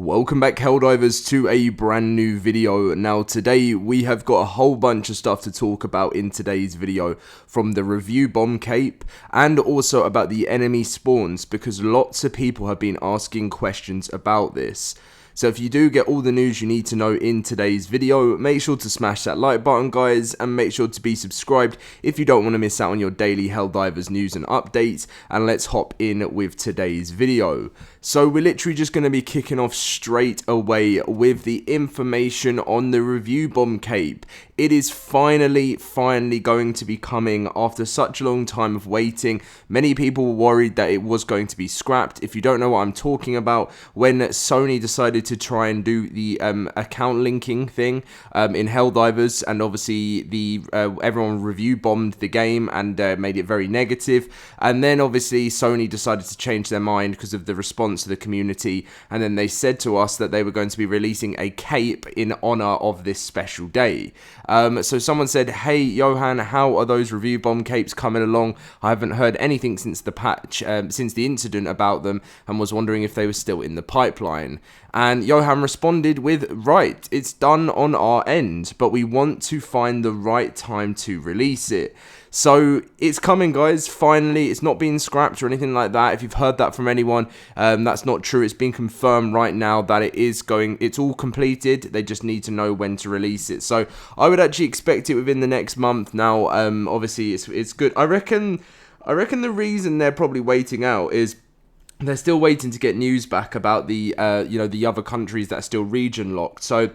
Welcome back, Helldivers, to a brand new video. Now today we have got a whole bunch of stuff to talk about in today's video, from the review bomb cape and also about the enemy spawns, because lots of people have been asking questions about this. So if you do get all the news you need to know in today's video, make sure to smash that like button, guys, and make sure to be subscribed if you don't want to miss out on your daily Helldivers news and updates. And let's hop in with today's video. So we're literally just going to be kicking off straight away with the information on the review bomb cape. It is finally going to be coming after such a long time of waiting. Many people were worried that it was going to be scrapped. If you don't know what I'm talking about, when Sony decided to try and do the account linking thing in Helldivers, and obviously the everyone review bombed the game and made it very negative, and then obviously Sony decided to change their mind because of the response to the community, and then they said to us that they were going to be releasing a cape in honor of this special day. So someone said, hey Johan, how are those review bomb capes coming along? I haven't heard anything since the patch, since the incident about them, and was wondering if they were still in the pipeline. And Johan responded with, right, it's done on our end, but we want to find the right time to release it. So it's coming, guys, finally. It's not being scrapped or anything like that. If you've heard that from anyone, that's not true. It's been confirmed right now that it's all completed. They just need to know when to release it. So I would actually expect it within the next month. Now, obviously, it's good. I reckon the reason they're probably waiting out is they're still waiting to get news back about the the other countries that are still region locked. So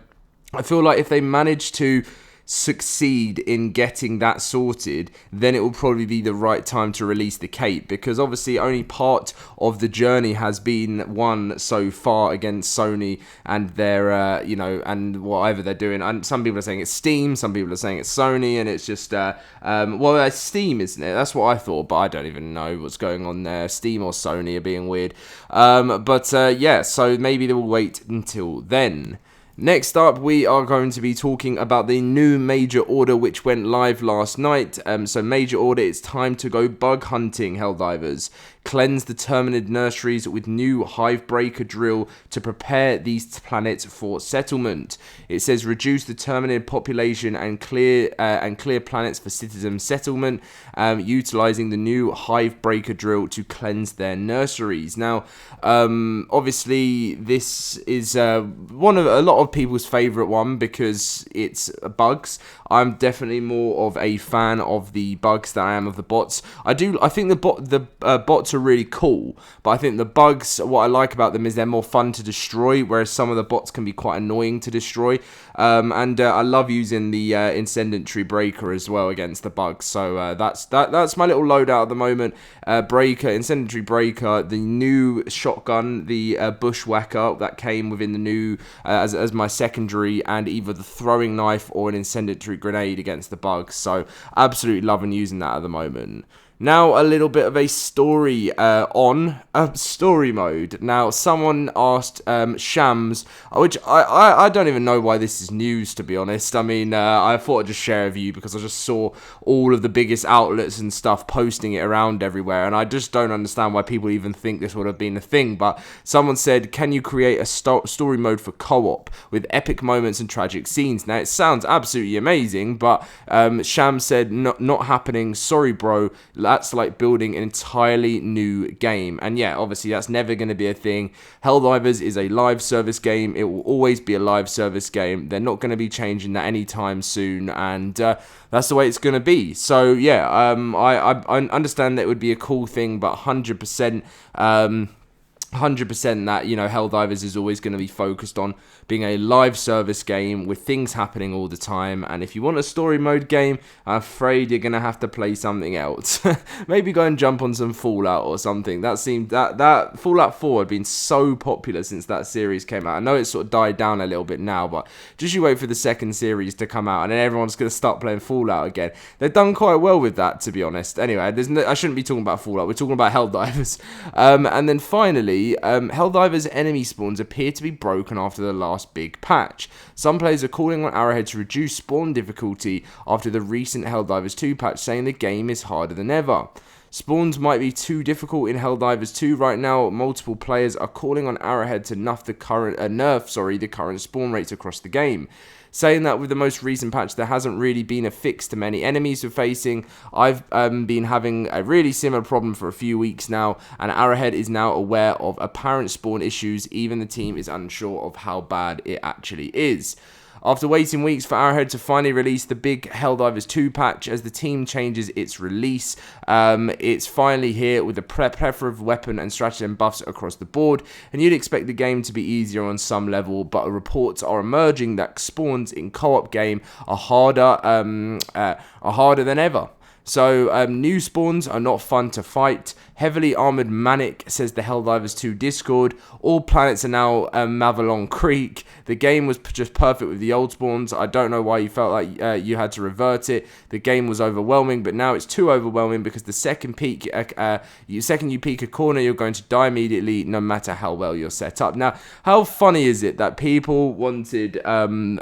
I feel like if they manage to succeed in getting that sorted, then it will probably be the right time to release the cape, because obviously only part of the journey has been won so far against Sony and their and whatever they're doing. And some people are saying it's Steam, some people are saying it's Sony, and it's just well, it's Steam, isn't it? That's what I thought, but I don't even know what's going on there. Steam or Sony are being weird, yeah, so maybe they will wait until then. Next up, we are going to be talking about the new major order which went live last night. So major order, it's time to go bug hunting, Helldivers. Cleanse the terminid nurseries with new hive breaker drill to prepare these planets for settlement. It says reduce the terminid population and clear planets for citizen settlement, utilizing the new hive breaker drill to cleanse their nurseries. Now, obviously, this is one of a lot of people's favorite one because it's bugs. I'm definitely more of a fan of the bugs than I am of the bots. I think the bots are really cool, but I think the bugs, what I like about them is they're more fun to destroy, whereas some of the bots can be quite annoying to destroy. I love using the incendiary breaker as well against the bugs. So that's my little loadout at the moment. Incendiary breaker, the new shotgun, the bushwhacker that came within the new as my secondary, and either the throwing knife or an incendiary grenade against the bugs. So absolutely loving using that at the moment. Now, a little bit of a story on story mode. Now, someone asked Shams, which I don't even know why this is news, to be honest. I mean, I thought I'd just share with you because I just saw all of the biggest outlets and stuff posting it around everywhere, and I just don't understand why people even think this would have been a thing. But someone said, can you create a story mode for co-op with epic moments and tragic scenes? Now, it sounds absolutely amazing, but Shams said, not happening. Sorry, bro. That's like building an entirely new game. And yeah, obviously that's never going to be a thing. Helldivers is a live service game. It will always be a live service game. They're not going to be changing that anytime soon. And that's the way it's going to be. So yeah, I understand that it would be a cool thing, but 100%... 100% that, Helldivers is always going to be focused on being a live service game with things happening all the time. And if you want a story mode game, I'm afraid you're going to have to play something else. Maybe go and jump on some Fallout or something. That Fallout 4 had been so popular since that series came out. I know it's sort of died down a little bit now, but just you wait for the second series to come out and then everyone's going to start playing Fallout again. They've done quite well with that, to be honest. Anyway, I shouldn't be talking about Fallout. We're talking about Helldivers. And then finally, Helldivers enemy spawns appear to be broken after the last big patch. Some players are calling on Arrowhead to reduce spawn difficulty after the recent Helldivers 2 patch, saying the game is harder than ever. Spawns might be too difficult in Helldivers 2 right now. Multiple players are calling on Arrowhead to nerf the current spawn rates across the game. Saying that with the most recent patch, there hasn't really been a fix to many enemies we're facing. I've been having a really similar problem for a few weeks now, and Arrowhead is now aware of apparent spawn issues. Even the team is unsure of how bad it actually is. After waiting weeks for Arrowhead to finally release the big Helldivers 2 patch, as the team changes its release, it's finally here with a plethora of weapon and stratagem buffs across the board, and you'd expect the game to be easier on some level, but reports are emerging that spawns in co-op game are harder than ever. So, new spawns are not fun to fight. Heavily armored Manic, says the Helldivers 2 Discord. All planets are now Mavalon Creek. The game was just perfect with the old spawns. I don't know why you felt like you had to revert it. The game was overwhelming, but now it's too overwhelming because the second you peek a corner, you're going to die immediately, no matter how well you're set up. Now, how funny is it that people wanted them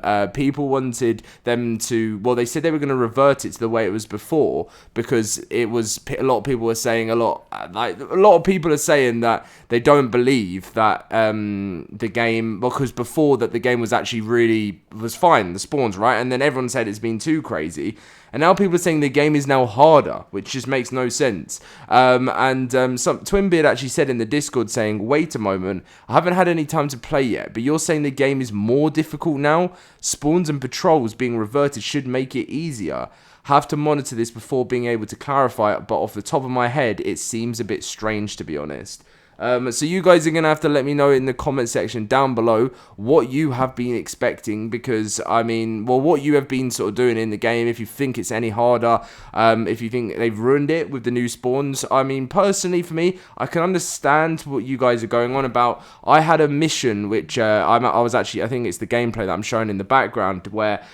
to? Well, they said they were going to revert it to the way it was before, because it was a lot of people were saying a lot of people are saying that they don't believe that the game, because before that the game was actually was fine, the spawns, right? And then everyone said it's been too crazy. And now people are saying the game is now harder, which just makes no sense. Some Twinbeard actually said in the Discord saying, wait a moment, I haven't had any time to play yet, but you're saying the game is more difficult now? Spawns and patrols being reverted should make it easier. Have to monitor this before being able to clarify it, but off the top of my head, it seems a bit strange, to be honest. So you guys are going to have to let me know in the comment section down below what you have been expecting, because, I mean, well, what you have been sort of doing in the game, if you think it's any harder, if you think they've ruined it with the new spawns. I mean, personally, for me, I can understand what you guys are going on about. I had a mission, which I think it's the gameplay that I'm showing in the background, where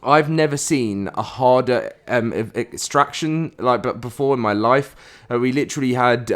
I've never seen a harder extraction like before in my life. We literally had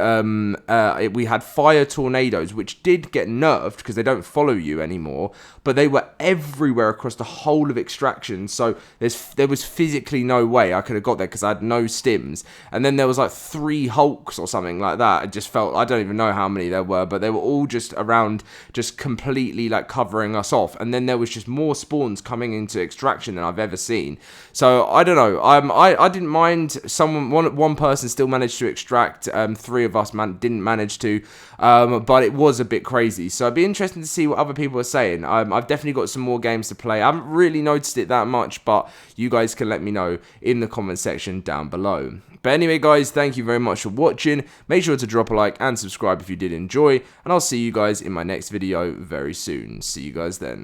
fire tornadoes, which did get nerfed because they don't follow you anymore, but they were everywhere across the whole of extraction. So there was physically no way I could have got there because I had no stims. And then there was like 3 Hulks or something like that. It just felt, I don't even know how many there were, but they were all just around, just completely like covering us off. And then there was just more spawns coming into extraction than I've ever seen. So I don't know. I didn't mind. One person still managed to extract. 3 of us didn't manage to, but it was a bit crazy. So it'd be interesting to see what other people are saying. I've definitely got some more games to play. I haven't really noticed it that much, but you guys can let me know in the comment section down below. But anyway, guys, thank you very much for watching. Make sure to drop a like and subscribe if you did enjoy, and I'll see you guys in my next video very soon. See you guys then.